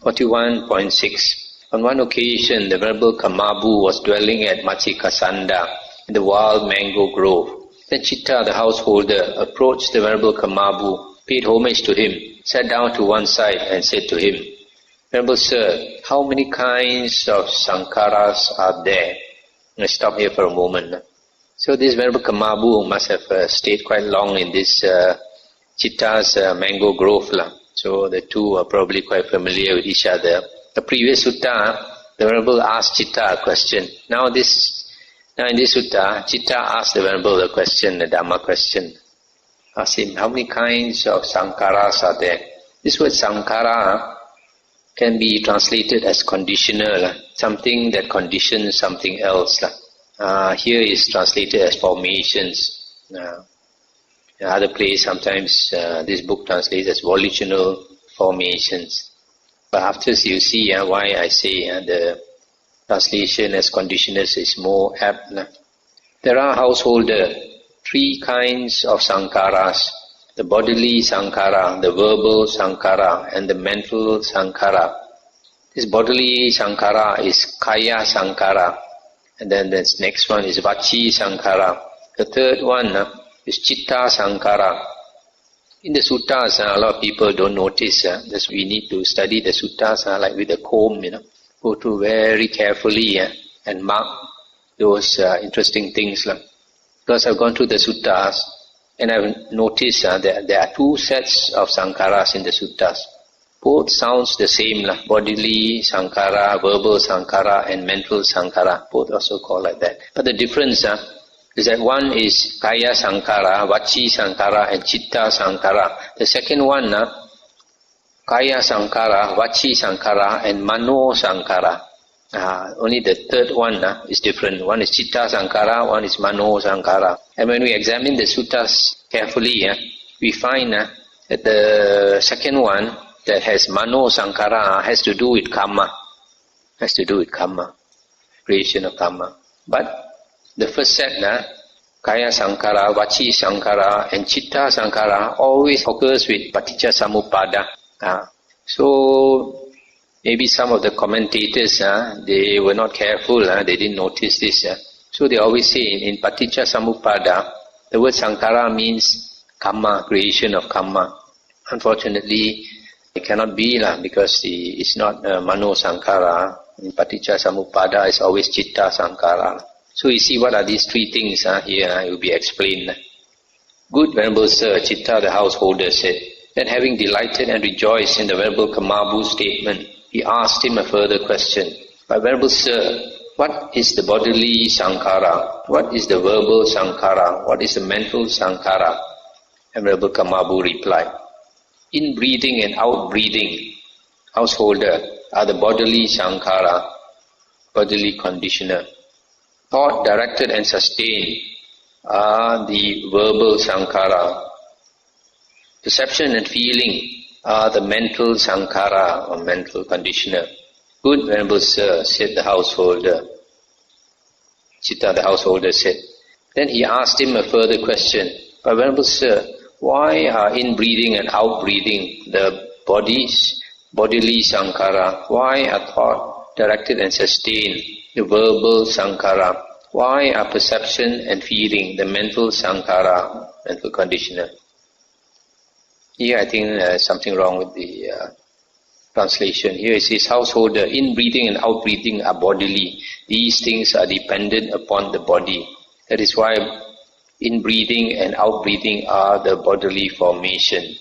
41.6. On one occasion, the Venerable Kamabu was dwelling at Machikasanda in the wild mango grove. Then Citta, the householder, approached the Venerable Kamabu, paid homage to him, sat down to one side and said to him, Venerable Sir, how many kinds of sankharas are there? Let's stop here for a moment. So this Venerable Kamabu must have stayed quite long in this Citta's mango grove. So the two are probably quite familiar with each other. The previous sutta, the Venerable asked Citta a question. Now in this sutta, Citta asked the Venerable a question, a Dhamma question. Asked him, how many kinds of sankharas are there? This word sankhara can be translated as conditional, something that conditions something else. Here is translated as formations. In other place, sometimes this book translates as volitional formations. But after you see why I say the translation as conditioners is more apt. There are householder, 3 kinds of sankharas: the bodily sankhara, the verbal sankhara, and the mental sankhara. This bodily sankhara is kaya sankhara, and then the next one is vachi sankhara. The third one is citta sankhara. In the suttas, a lot of people don't notice. That's we need to study the suttas like with a comb, go through very carefully and mark those interesting things. Because I've gone through the suttas and I've noticed that there are 2 sets of sankharas in the suttas. Both sounds the same, bodily sankhara, verbal sankhara, and mental sankhara. Both also called like that. But the difference is that one is kaya sankhara, vachi sankhara, and citta sankhara. The second one, kaya sankhara, vachi sankhara, and mano sankhara. Only the third one is different. One is citta sankhara, one is mano sankhara. And when we examine the suttas carefully, we find that the second one that has mano sankhara has to do with karma. Has to do with karma, creation of karma. But the first set, kaya sankhara, vachi sankhara, and citta sankhara always occurs with paticca samuppada. So maybe some of the commentators, they were not careful, they didn't notice this. So they always say in paticca samuppada, the word sankhara means karma, creation of karma. Unfortunately, it cannot be because it's not mano sankhara. In paticca samuppada, it's always citta sankhara. So you see what are these 3 things here, it will be explained. Good Venerable Sir, Citta the householder said, then having delighted and rejoiced in the Venerable Kamabu's statement, he asked him a further question. But Venerable Sir, what is the bodily sankhara? What is the verbal sankhara? What is the mental sankhara? And Venerable Kamabu replied, in-breathing and out-breathing, householder, are the bodily sankhara, bodily conditioner. Thought directed and sustained are the verbal sankhara. Perception and feeling are the mental sankhara or mental conditioner. Good Venerable Sir, said the householder. Citta the householder said. Then he asked him a further question. But Venerable Sir, why are in-breathing and out-breathing the bodily sankhara? Why are thought directed and sustained the verbal sankhara? Why are perception and feeling the mental sankhara, mental conditioner? Here I think there's something wrong with the translation. Here it says, householder, in-breathing and out-breathing are bodily. These things are dependent upon the body. That is why in-breathing and out-breathing are the bodily formation.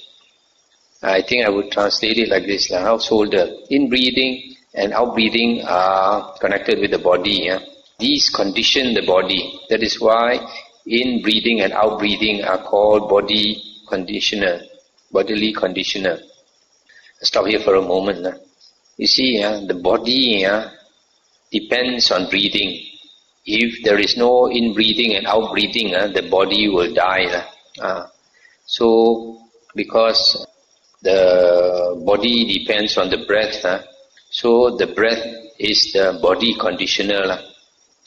I think I would translate it like this. Householder, in-breathing and out-breathing are connected with the body. These condition the body. That is why in-breathing and out-breathing are called bodily conditioner. Stop here for a moment. You see, the body depends on breathing. If there is no in-breathing and out-breathing, the body will die. So, because the body depends on the breath, so the breath is the body conditioner.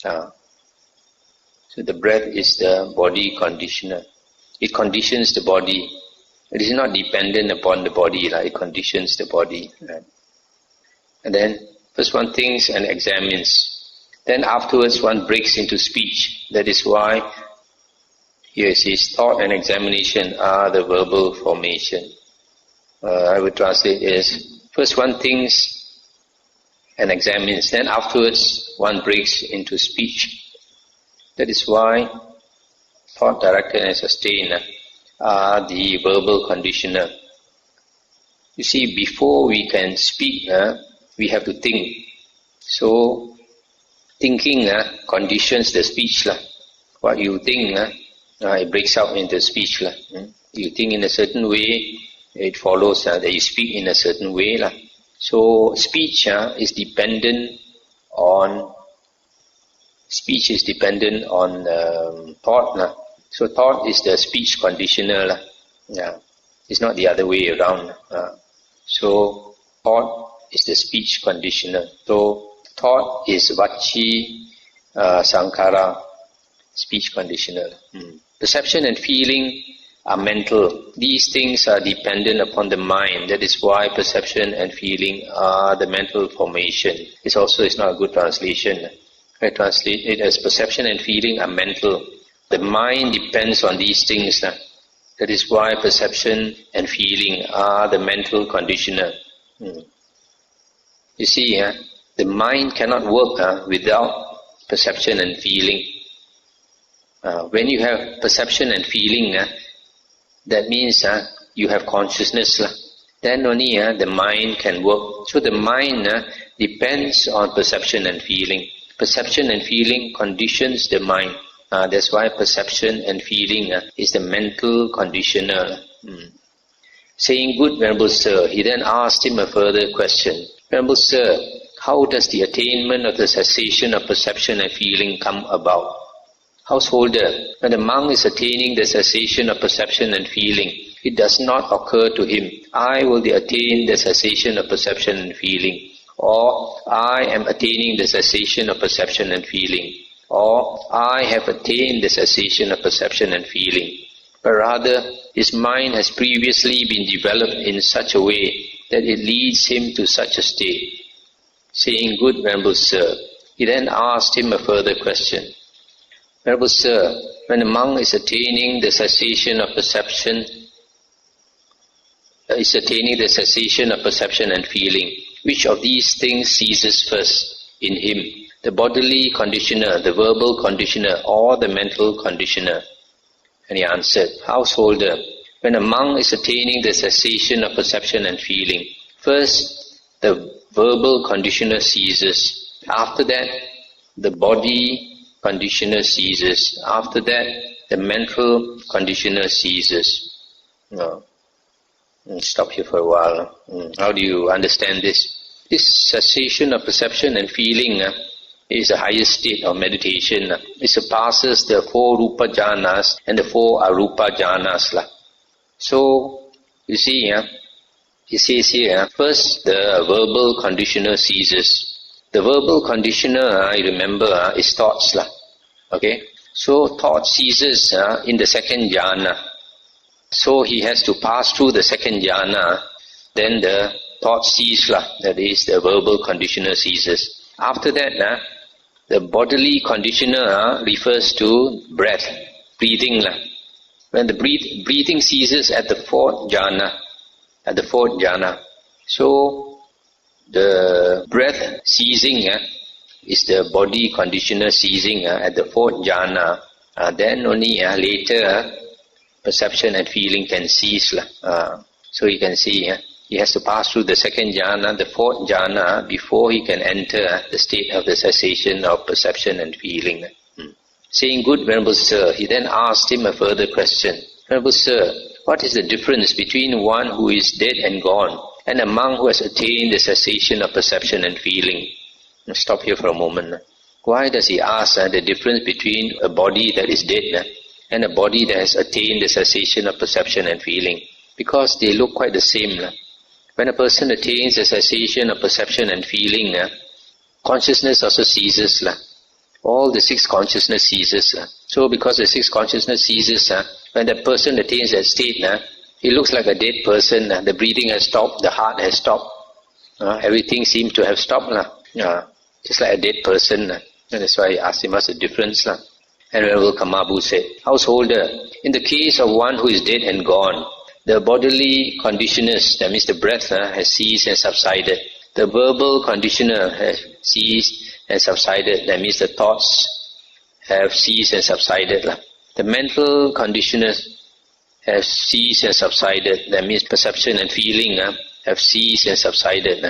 So the breath is the body conditioner. It conditions the body. It is not dependent upon the body. It conditions the body. And then first one thinks and examines. Then afterwards one breaks into speech. That is why here it says thought and examination are the verbal formation. I would translate as first one thinks and examines, then afterwards one breaks into speech. That is why thought, directed and sustained are the verbal conditioner. You see, before we can speak, we have to think. So, thinking conditions the speech. What you think, it breaks out into speech. You think in a certain way, it follows that you speak in a certain way. So, speech is dependent on thought. So, thought is the speech conditioner. It's not the other way around. So, thought is the speech conditioner. So, thought is vachi sankhara, speech conditioner. Perception and feeling are mental. These things are dependent upon the mind. That is why perception and feeling are the mental formation. It's not a good translation. I translate it as perception and feeling are mental. The mind depends on these things. That is why perception and feeling are the mental conditioner. You see, the mind cannot work without perception and feeling. When you have perception and feeling, that means you have consciousness. Then only the mind can work. So the mind depends on perception and feeling. Perception and feeling conditions the mind. That's why perception and feeling is the mental conditioner. Saying, "Good Venerable Sir," he then asked him a further question. "Venerable Sir, how does the attainment of the cessation of perception and feeling come about?" Householder, when the monk is attaining the cessation of perception and feeling, it does not occur to him, "I will attain the cessation of perception and feeling," or "I am attaining the cessation of perception and feeling," or "I have attained the cessation of perception and feeling." But rather, his mind has previously been developed in such a way that it leads him to such a state. Saying, "Good Venerable Sir," he then asked him a further question. "Venerable Sir, when a monk is attaining the cessation of perception and feeling, which of these things ceases first in him? The bodily conditioner, the verbal conditioner, or the mental conditioner?" And he answered, "Householder, when a monk is attaining the cessation of perception and feeling, first the verbal conditioner ceases. After that, the body conditioner ceases. After that, the mental conditioner ceases." Stop here for a while. How do you understand this? This cessation of perception and feeling is the highest state of meditation. It surpasses the 4 rupa jhanas and the 4 arupa jhanas. So, you see, it says here, first the verbal conditioner ceases. The verbal conditioner, I remember, is thoughts. Okay? So, thought ceases in the second jhana. So, he has to pass through the second jhana, then the thought ceases, that is, the verbal conditioner ceases. After that, the bodily conditioner refers to breath, breathing. When the breathing ceases at the fourth jhana, so the breath ceasing is the body conditioner ceasing at the fourth jhana. Then only later perception and feeling can cease. So you can see he has to pass through the second jhana, the fourth jhana, before he can enter the state of the cessation of perception and feeling. Saying, "Good Venerable Sir," he then asked him a further question. "Venerable Sir, what is the difference between one who is dead and gone and a monk who has attained the cessation of perception and feeling?" Now stop here for a moment. Why does he ask the difference between a body that is dead and a body that has attained the cessation of perception and feeling? Because they look quite the same. When a person attains the cessation of perception and feeling, consciousness also ceases. All the 6 consciousness ceases. So because the 6 consciousness ceases, when the person attains that state, he looks like a dead person. The breathing has stopped, the heart has stopped. Everything seems to have stopped. Just like a dead person. And that's why I asked him what's the difference. And Venerable Kamabu said, householder, in the case of one who is dead and gone, the bodily conditioners, that means the breath, has ceased and subsided. The verbal conditioner has ceased and subsided, that means the thoughts have ceased and subsided. The mental conditioners have ceased and subsided, that means perception and feeling have ceased and subsided.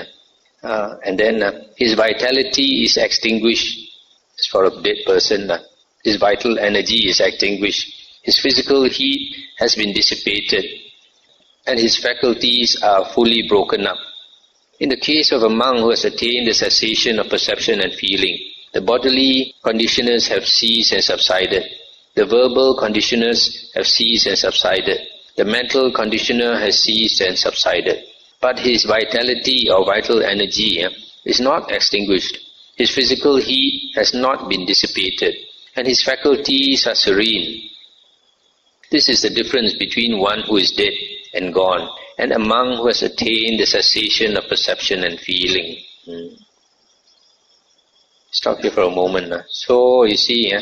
And then his vitality is extinguished. As for a dead person, his vital energy is extinguished. His physical heat has been dissipated, and his faculties are fully broken up. In the case of a monk who has attained the cessation of perception and feeling, the bodily conditioners have ceased and subsided. The verbal conditioners have ceased and subsided. The mental conditioner has ceased and subsided. But his vitality or vital energy is not extinguished. His physical heat has not been dissipated, and his faculties are serene. This is the difference between one who is dead and gone and a monk who has attained the cessation of perception and feeling. Stop here for a moment. So you see,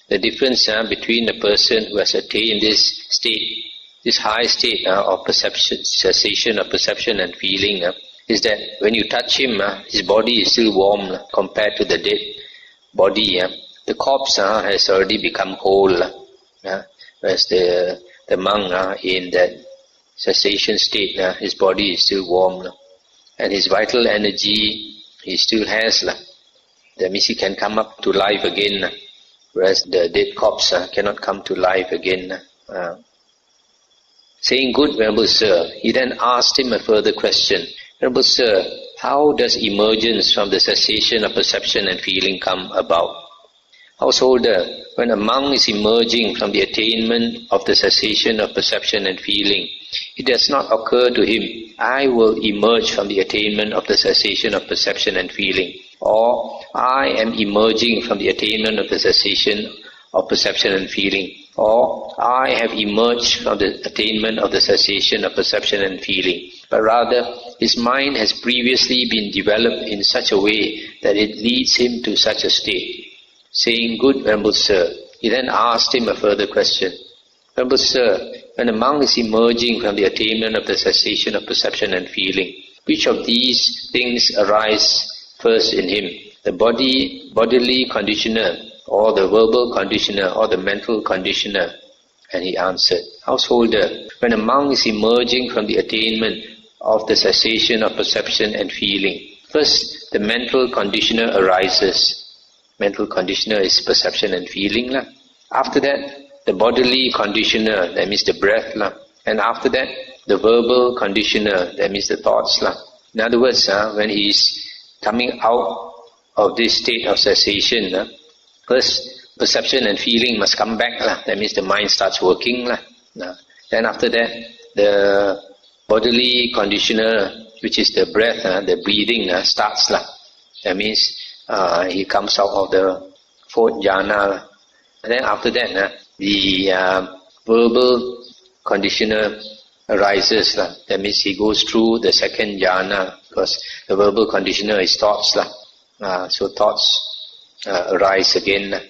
the difference between a person who has attained this state, this high state of perception, cessation of perception and feeling, is that when you touch him, his body is still warm compared to the dead body. The corpse has already become whole, whereas the monk in that cessation state, his body is still warm, and his vital energy he still has. That means he can come up to life again, whereas the dead corpse cannot come to life again. Saying, "Good, Venerable Sir," he then asked him a further question. "Venerable Sir, how does emergence from the cessation of perception and feeling come about?" Householder, when a monk is emerging from the attainment of the cessation of perception and feeling, it does not occur to him, "I will emerge from the attainment of the cessation of perception and feeling," or "I am emerging from the attainment of the cessation of perception and feeling," or "I have emerged from the attainment of the cessation of perception and feeling." But rather, his mind has previously been developed in such a way that it leads him to such a state. Saying, "Good, Venerable Sir," he then asked him a further question. "Venerable Sir, when a monk is emerging from the attainment of the cessation of perception and feeling, which of these things arise first in him, the bodily conditioner, or the verbal conditioner, or the mental conditioner?" And he answered, "Householder, when a monk is emerging from the attainment of the cessation of perception and feeling, first the mental conditioner arises." Mental conditioner is perception and feeling. After that, the bodily conditioner, that means the breath. And after that, the verbal conditioner, that means the thoughts. In other words, when he is coming out of this state of cessation, first perception and feeling must come back. That means the mind starts working. Then after that, the bodily conditioner, which is the breath, the breathing, starts. That means he comes out of the fourth jhana. And then after that, the verbal conditioner arises. That means he goes through the second jhana, because the verbal conditioner is thoughts. So thoughts arise again.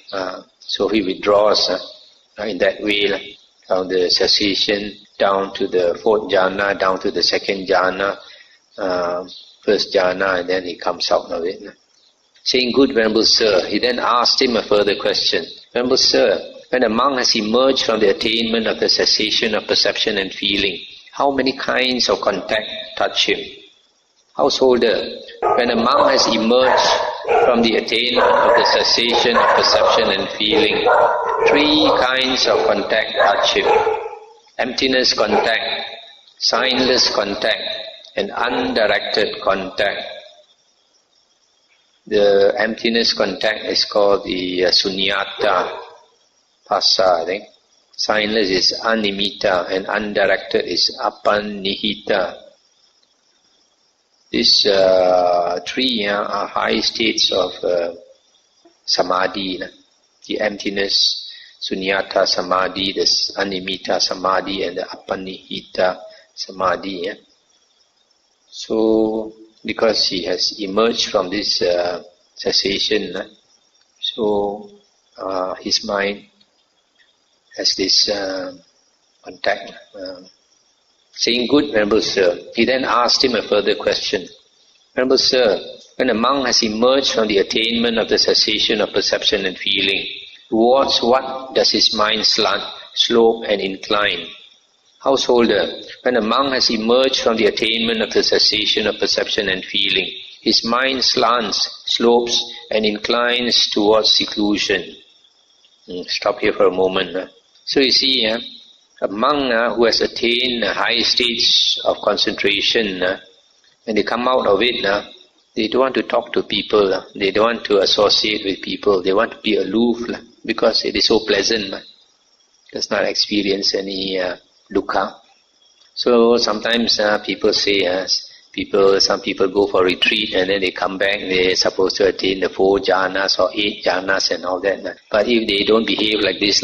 So he withdraws in that way from the cessation down to the fourth jhana, down to the second jhana, first jhana, and then he comes out of it. Saying, "Good, Venerable Sir," he then asked him a further question. "Venerable Sir, when a monk has emerged from the attainment of the cessation of perception and feeling, how many kinds of contact touch him?" Householder, when a monk has emerged from the attainment of the cessation of perception and feeling, 3 kinds of contact touch him: emptiness contact, signless contact, and undirected contact. The emptiness contact is called the sunyata phassa, I think. Signless is animita, and undirected is apannihita. These 3 are high states of samadhi. The emptiness, sunyata samadhi, the animita samadhi, and the apannihita samadhi. So because he has emerged from this cessation. So his mind has this contact. Saying, "Good, Venerable Sir." He then asked him a further question. "Venerable Sir, when a monk has emerged from the attainment of the cessation of perception and feeling, towards what does his mind slant, slope and incline?" Householder, when a monk has emerged from the attainment of the cessation of perception and feeling, his mind slants, slopes and inclines towards seclusion. Stop here for a moment. So you see, a monk who has attained high states of concentration, when they come out of it, they don't want to talk to people, they don't want to associate with people, they want to be aloof because it is so pleasant. Does not experience any dukkha. So sometimes people say, some people go for retreat and then they come back, they're supposed to attain the 4 jhanas or 8 jhanas and all that. But if they don't behave like this,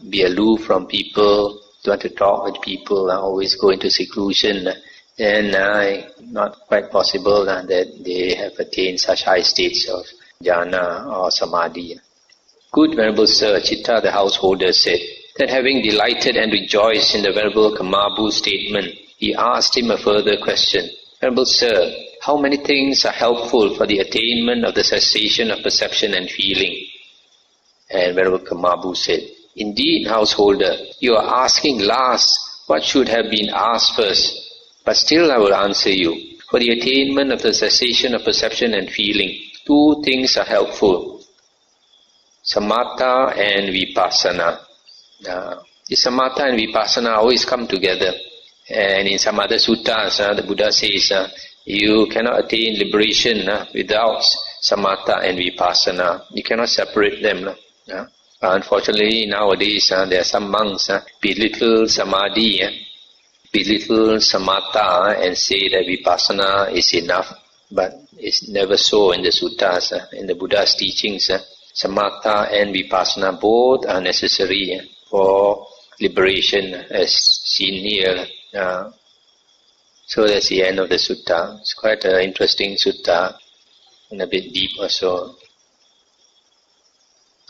be aloof from people, don't want to talk with people, always go into seclusion, then not quite possible that they have attained such high states of jhana or samadhi. "Good, Venerable Sir," Citta the householder said, that having delighted and rejoiced in the Venerable Kamabu's statement, he asked him a further question. "Venerable Sir, how many things are helpful for the attainment of the cessation of perception and feeling?" And Venerable Kamabu said, "Indeed, householder, you are asking last what should have been asked first. But still I will answer you. For the attainment of the cessation of perception and feeling, 2 things are helpful. Samatha and vipassana." The samatha and vipassana always come together. And in some other suttas, the Buddha says, you cannot attain liberation without samatha and vipassana. You cannot separate them. Unfortunately, nowadays, there are some monks belittle samadhi, belittle samatha and say that vipassana is enough. But it's never so in the suttas. In the Buddha's teachings, samatha and vipassana both are necessary for liberation, as seen here. So that's the end of the sutta. It's quite an interesting sutta and a bit deep also.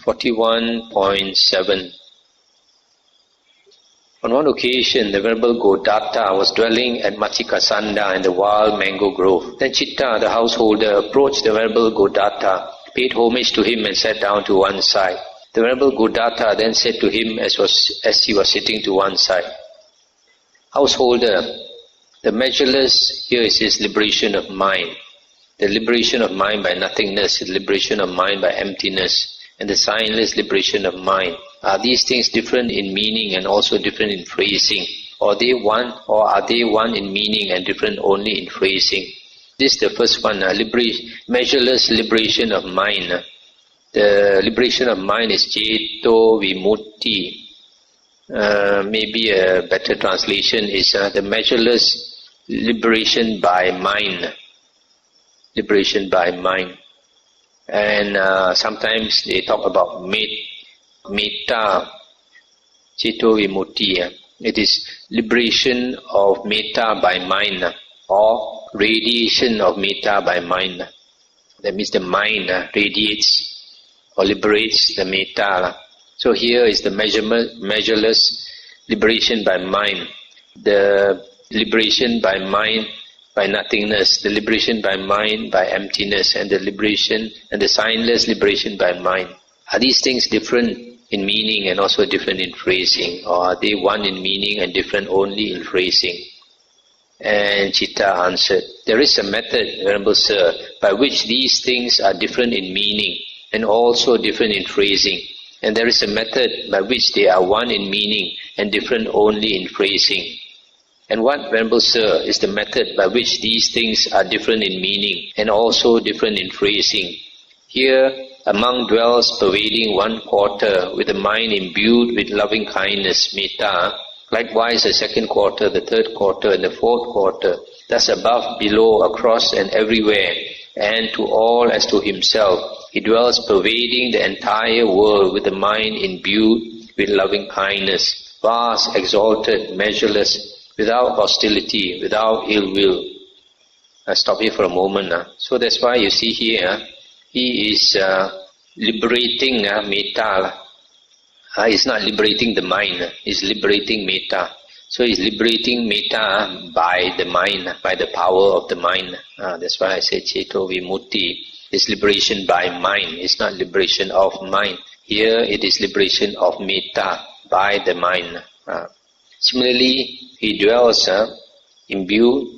41.7. On one occasion, the Venerable Godatta was dwelling at Machikasanda in the wild mango grove. Then Citta, the householder, approached the Venerable Godatta, paid homage to him and sat down to one side. The Venerable Godatta then said to him as he was sitting to one side, "Householder, the measureless here is his liberation of mind. The liberation of mind by nothingness, the liberation of mind by emptiness, and the signless liberation of mind. Are these things different in meaning and also different in phrasing? Or are they one in meaning and different only in phrasing?" This is the first one, measureless liberation of mind. The liberation of mind is Ceto Vimutti. Maybe a better translation is the measureless liberation by mind. Liberation by mind. And sometimes they talk about metta, Ceto Vimutti. It is liberation of metta by mind, or radiation of metta by mind. That means the mind radiates or liberates the metta. So here is the measureless liberation by mind, the liberation by mind by nothingness, the liberation by mind by emptiness, and the liberation and the signless liberation by mind. Are these things different in meaning and also different in phrasing, or are they one in meaning and different only in phrasing? And Citta answered, "There is a method, Venerable Sir, by which these things are different in meaning and also different in phrasing. And there is a method by which they are one in meaning and different only in phrasing." And what, Venerable Sir, is the method by which these things are different in meaning and also different in phrasing? Here, a monk dwells pervading one quarter with a mind imbued with loving kindness, metta, likewise the second quarter, the third quarter, and the fourth quarter, thus above, below, across, and everywhere, and to all as to himself. He dwells pervading the entire world with a mind imbued with loving kindness, vast, exalted, measureless, without hostility, without ill will. I stop here for a moment. So that's why you see here, he is liberating metta. He's not liberating the mind, he's liberating metta. So he's liberating metta by the mind, by the power of the mind. That's why I say Ceto Vimutti is liberation by mind. It's not liberation of mind. Here it is liberation of metta by the mind. Similarly, he dwells imbued,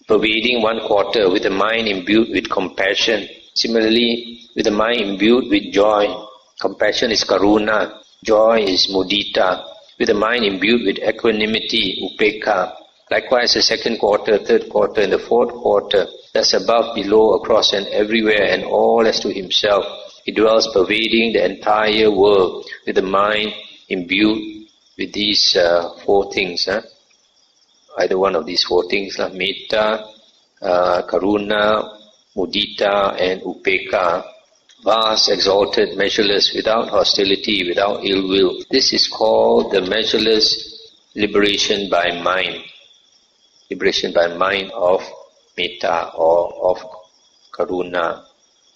pervading one quarter with the mind imbued with compassion. Similarly, with the mind imbued with joy. Compassion is karuna, joy is mudita. With the mind imbued with equanimity, upekha. Likewise, the second quarter, third quarter, and the fourth quarter, that's above, below, across, and everywhere, and all as to himself. He dwells pervading the entire world with the mind imbued with these four things. Either one of these four things, metta, karuna, mudita, and upekha. Vast, exalted, measureless, without hostility, without ill will. This is called the measureless liberation by mind. Liberation by mind of metta or of karuna.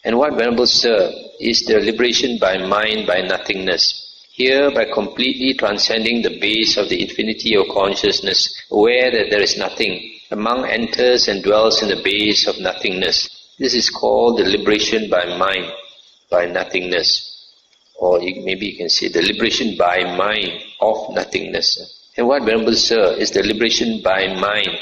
And what Venerable Sir is the liberation by mind by nothingness. Here, by completely transcending the base of the infinity of consciousness, aware that there is nothing, the monk enters and dwells in the base of nothingness. This is called the liberation by mind, by nothingness. Or maybe you can say the liberation by mind of nothingness. And what Venerable Sir is the liberation by mind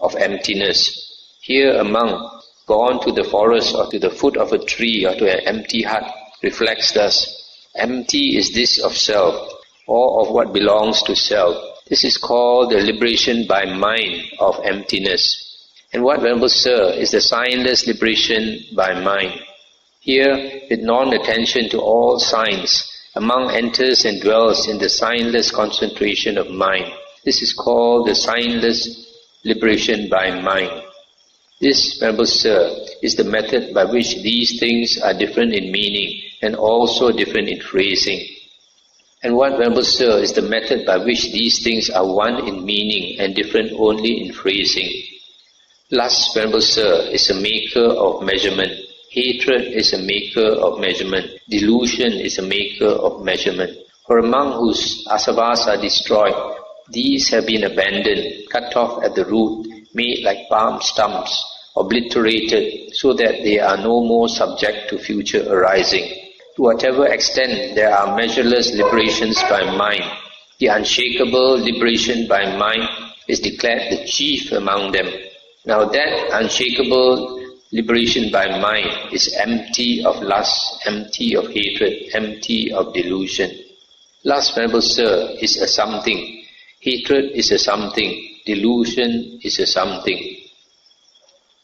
of emptiness. Here a monk, gone to the forest or to the foot of a tree or to an empty hut, reflects thus. Empty is this of self, or of what belongs to self. This is called the liberation by mind of emptiness. And what Venerable Sir is the signless liberation by mind. Here, with non-attention to all signs, a monk enters and dwells in the signless concentration of mind. This is called the signless liberation by mind. This, Venerable Sir, is the method by which these things are different in meaning and also different in phrasing. And what, Venerable Sir, is the method by which these things are one in meaning and different only in phrasing. Lust, Venerable Sir, is a maker of measurement. Hatred is a maker of measurement. Delusion is a maker of measurement. For a monk whose asavas are destroyed, these have been abandoned, cut off at the root, made like palm stumps, obliterated, so that they are no more subject to future arising. To whatever extent there are measureless liberations by mind, the unshakable liberation by mind is declared the chief among them. Now that unshakable liberation by mind is empty of lust, empty of hatred, empty of delusion. Lust, Venerable Sir, is a something. Hatred is a something. Delusion is a something.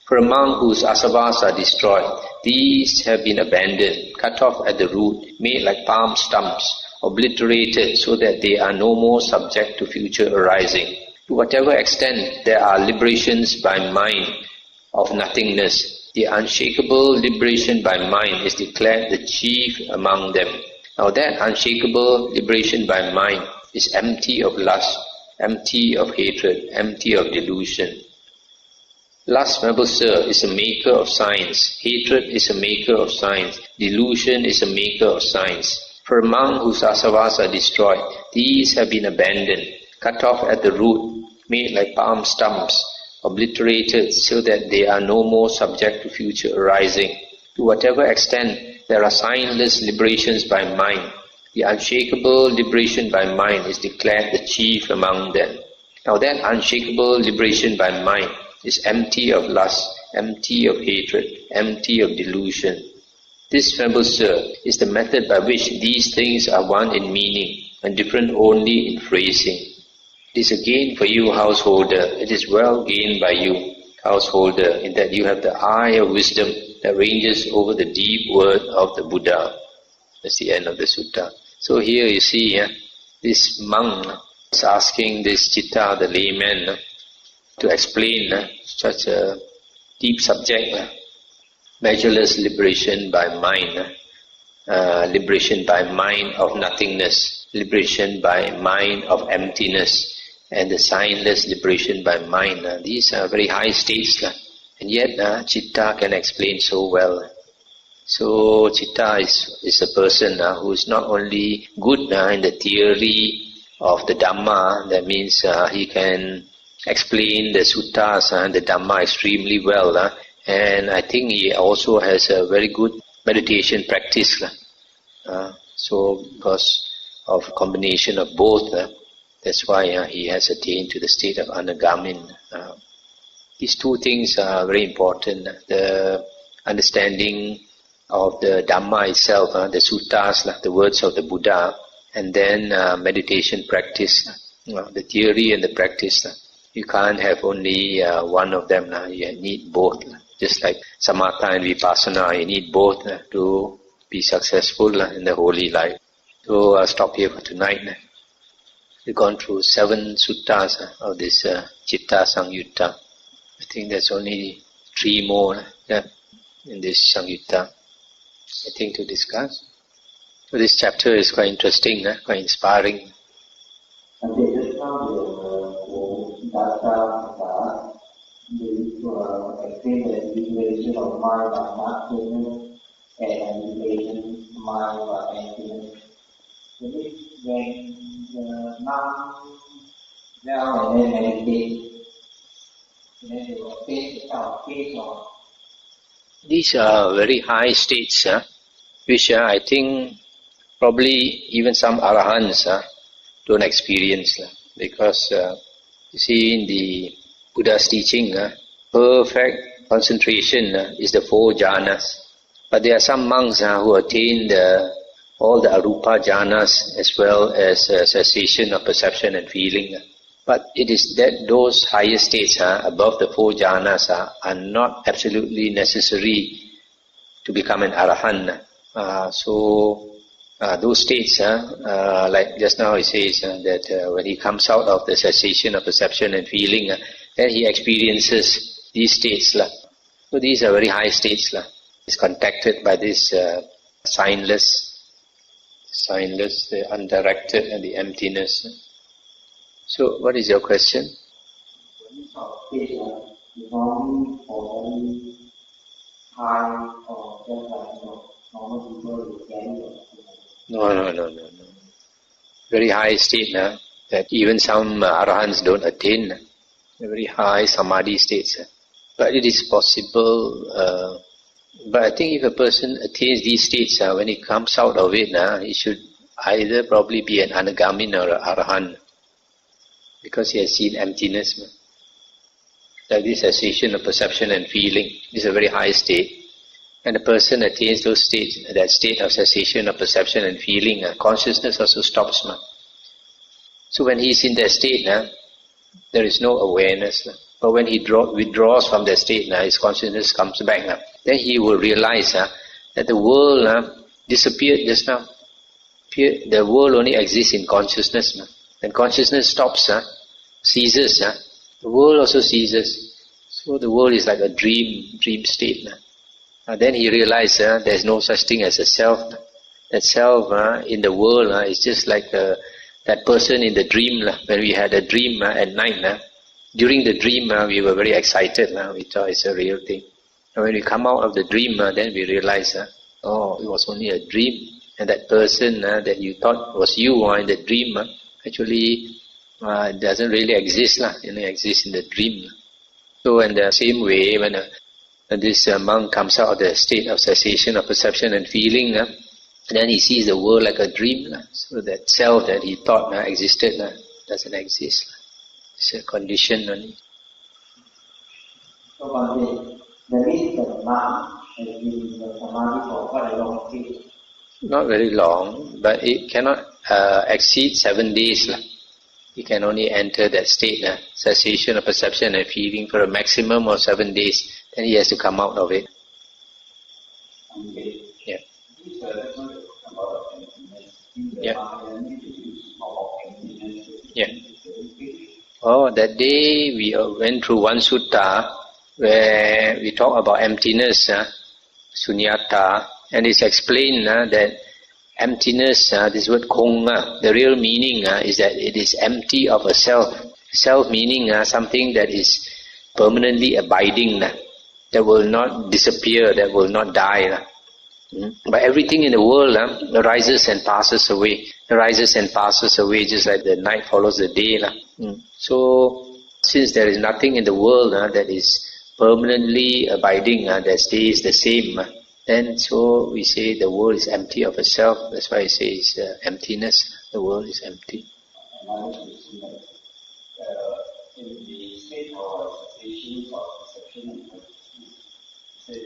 For a monk whose asavas are destroyed, these have been abandoned, cut off at the root, made like palm stumps, obliterated so that they are no more subject to future arising. To whatever extent there are liberations by mind of nothingness, the unshakable liberation by mind is declared the chief among them. Now that unshakable liberation by mind is empty of lust, empty of hatred, empty of delusion. Lust, Venerable Sir, is a maker of signs. Hatred is a maker of signs. Delusion is a maker of signs. For a monk whose asavas are destroyed, these have been abandoned, cut off at the root, made like palm stumps, obliterated so that they are no more subject to future arising. To whatever extent there are signless liberations by mind, the unshakable liberation by mind is declared the chief among them. Now that unshakable liberation by mind is empty of lust, empty of hatred, empty of delusion. This, Venerable Sir, is the method by which these things are one in meaning and different only in phrasing. It is a gain for you, householder. It is well gained by you, householder, in that you have the eye of wisdom that ranges over the deep word of the Buddha. That's the end of the sutta. So here you see, this monk is asking this Citta, the layman, to explain such a deep subject, measureless liberation by mind, liberation by mind of nothingness, liberation by mind of emptiness, and the signless liberation by mind. These are very high states. And yet Citta can explain so well. So Citta is a person who is not only good in the theory of the Dhamma, that means he can explain the suttas and the Dhamma extremely well. And I think he also has a very good meditation practice. So because of combination of both, that's why he has attained to the state of Anagamin. These two things are very important. The understanding of the Dhamma itself, the suttas, the words of the Buddha, and then meditation practice, the theory and the practice. You can't have only one of them. You need both. Just like samatha and vipassana, you need both to be successful in the holy life. So I'll stop here for tonight. We've gone through 7 suttas of this Citta Samyutta. I think there's only 3 more in this Samyutta, I think, to discuss. So this chapter is quite interesting, quite inspiring. Explain the situation of mind by mindfulness and meditation mind by emptiness. So this when the mind well and then meditate, and then they will face on. These are very high states, which I think probably even some arahants don't experience, because you see in the Buddha's teaching, perfect concentration is the 4 jhanas. But there are some monks who attain all the arupa jhanas as well as cessation of perception and feeling. But it is that those higher states above the 4 jhanas are not absolutely necessary to become an arahant. So those states, like just now he says that when he comes out of the cessation of perception and feeling, then he experiences these states. So these are very high states. He's contacted by this signless, the undirected and the emptiness. So what is your question? When you talk state, normally or very high or just like normal people will carry No. Very high state that even some arahants don't attain. Very high samadhi states. But it is possible. But I think if a person attains these states, when he comes out of it, he should either probably be an anagamin or an arahant, because he has seen emptiness. Like this cessation of perception and feeling is a very high state. And a person attains those states, that state of cessation of perception and feeling, consciousness also stops. So when he is in that state, there is no awareness. But when he withdraws from that state, his consciousness comes back. Then he will realize that the world disappeared just now. The world only exists in consciousnness. When consciousness stops, ceases, the world also ceases. So the world is like a dream state. Then he realizes there is no such thing as a self. That self in the world is just like that person in the dream. When we had a dream at night, during the dream we were very excited. We thought it's a real thing. And when we come out of the dream, then we realize, it was only a dream. And that person that you thought was you in the dream actually doesn't really exist. It only exists in the dream. So in the same way, when this monk comes out of the state of cessation of perception and feeling, then he sees the world like a dream. So that self that he thought existed doesn't exist. It's a condition only. So Bhante, the means of man has been in the samadhi for quite a long period. Not very long, but it cannot exceed 7 days. He can only enter that state, cessation of perception and feeling, for a maximum of 7 days. Then he has to come out of it. Okay. Yeah. Yeah. Oh, that day we went through one sutta where we talk about emptiness, sunyata, and it's explained that emptiness, this word konga, the real meaning is that it is empty of a self. Self meaning something that is permanently abiding. that will not disappear, that will not die. But everything in the world arises and passes away. Arises and passes away just like the night follows the day. So, since there is nothing in the world that is permanently abiding, that stays the same, then so we say the world is empty of itself. That's why it says emptiness. The world is empty. In the state of sensation or perception and there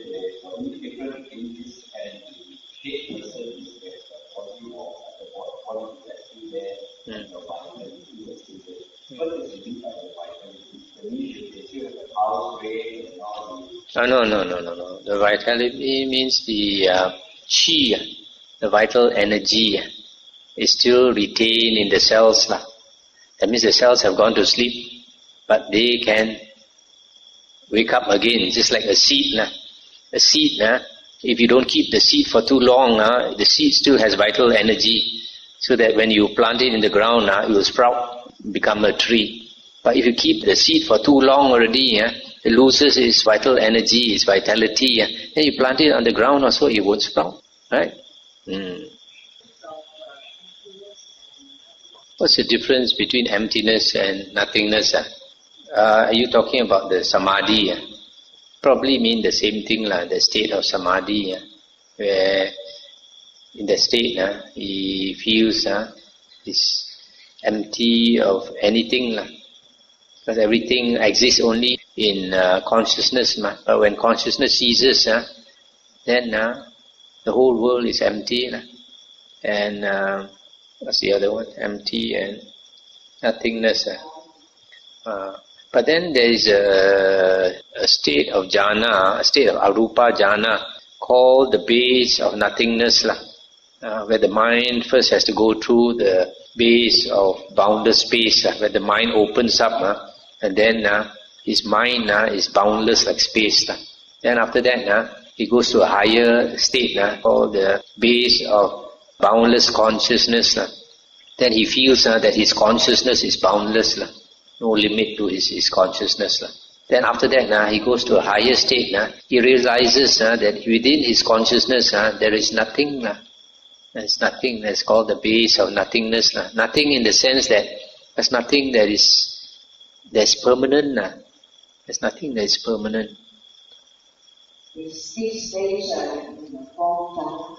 are only different things and the hate person is there, the body or the body is actually there, and the vitality is still there. What does it mean by the vitality? The meaning is still the power rate and all the... No. The vitality means the chi, the vital energy is still retained in the cells. That means the cells have gone to sleep, but they can wake up again, just like a seed. A seed, if you don't keep the seed for too long, the seed still has vital energy, so that when you plant it in the ground, it will sprout, become a tree. But if you keep the seed for too long already, it loses its vital energy, its vitality. Then you plant it on the ground also, it won't sprout. Right? What's the difference between emptiness and nothingness? Are you talking about the samadhi? Probably mean the same thing, the state of samadhi, where in the state he feels is empty of anything, because everything exists only in consciousness. But when consciousness ceases, then the whole world is empty. And what's the other one? Empty and nothingness. But then there is a state of jhana, a state of arupa jhana, called the base of nothingness, where the mind first has to go through the base of boundless space, where the mind opens up, and then his mind is boundless like space. Then after that, he goes to a higher state called the base of boundless consciousness. Then he feels that his consciousness is boundless. No limit to his consciousness. Then after that, he goes to a higher state. He realizes that within his consciousness there is nothing. There's nothing. That's called the base of nothingness. Nothing in the sense that there's nothing that's permanent. There's nothing that is permanent. Is this stage in the fourth jhana?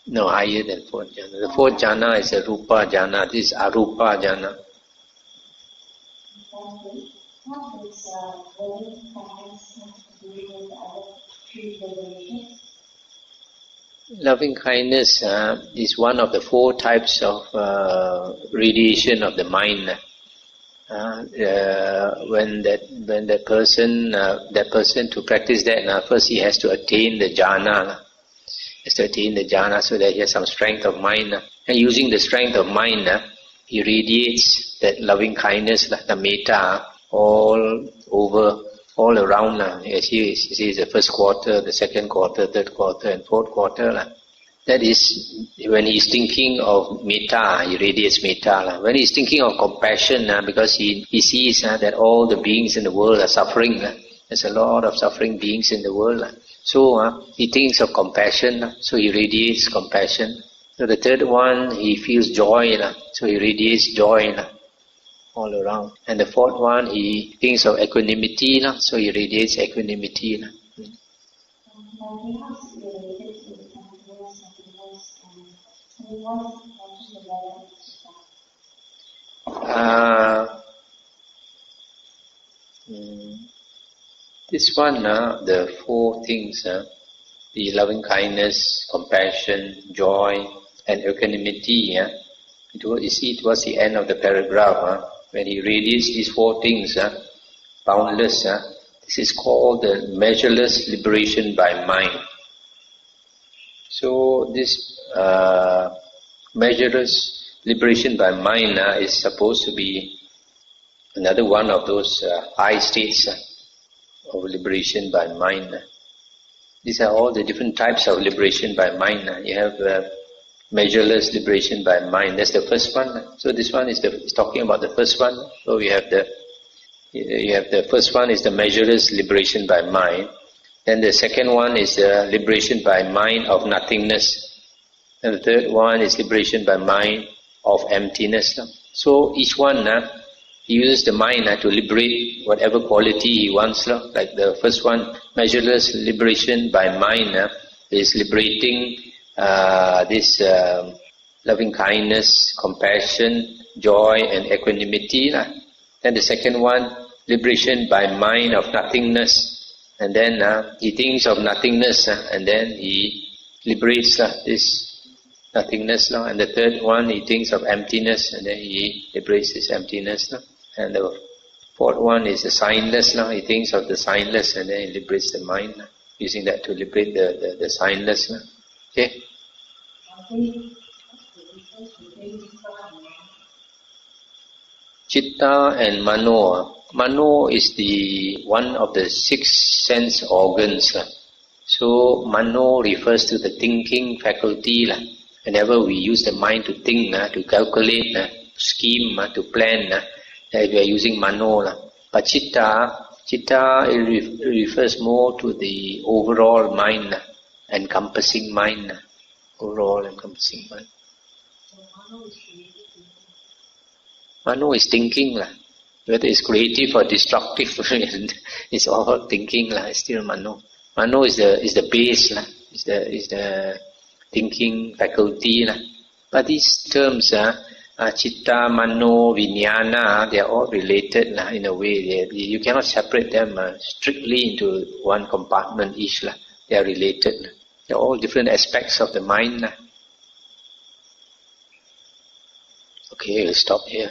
No, higher than fourth jhana. The fourth jhana is a rupa jhana. This is arupa jhana. What does loving kindness have to do with the other three liberations? Loving kindness is one of the four types of radiation of the mind. When that person to practice that, first he has to attain the jhana. Has to attain the jhana so that he has some strength of mind. And using the strength of mind, he radiates that loving kindness, the metta, all over, all around. As he sees the first quarter, the second quarter, third quarter, and fourth quarter. That is, when he is thinking of metta, he radiates metta. When he is thinking of compassion, because he sees that all the beings in the world are suffering. There's a lot of suffering beings in the world. So he thinks of compassion, so he radiates compassion. So the third one, he feels joy, so he radiates joy all around. And the fourth one, he thinks of equanimity, so he radiates equanimity. This one, the four things, the loving kindness, compassion, joy, and equanimity, you see towards the end of the paragraph, when he radiates these four things, boundless, this is called the measureless liberation by mind. So this measureless liberation by mind is supposed to be another one of those high states of liberation by mind. These are all the different types of liberation by mind. You have measureless liberation by mind. That's the first one. So this one is talking about the first one. So you have the first one is the measureless liberation by mind. Then the second one is liberation by mind of nothingness. And the third one is liberation by mind of emptiness. So each one he uses the mind to liberate whatever quality he wants. Like the first one, measureless liberation by mind is liberating this loving kindness, compassion, joy and equanimity. Then the second one, liberation by mind of nothingness. And then he thinks of nothingness and then he liberates this nothingness. And the third one, he thinks of emptiness and then he liberates this emptiness. And the fourth one is the signless. He thinks of the signless and then he liberates the mind, using that to liberate the signless. Okay? Citta and Mano. Mano is the one of the 6 sense organs. So Mano refers to the thinking faculty. Whenever we use the mind to think, to calculate, to scheme, to plan, we are using Mano. But Citta refers more to the overall mind, encompassing mind. Overall encompassing mind. Mano is thinking. Whether it's creative or destructive, it's all thinking. It's still Mano. Mano is the base. Is the thinking faculty. But these terms, Citta, Mano, Vijnana, they are all related in a way. You cannot separate them strictly into one compartment each. They are related. They are all different aspects of the mind. Okay, we'll stop here.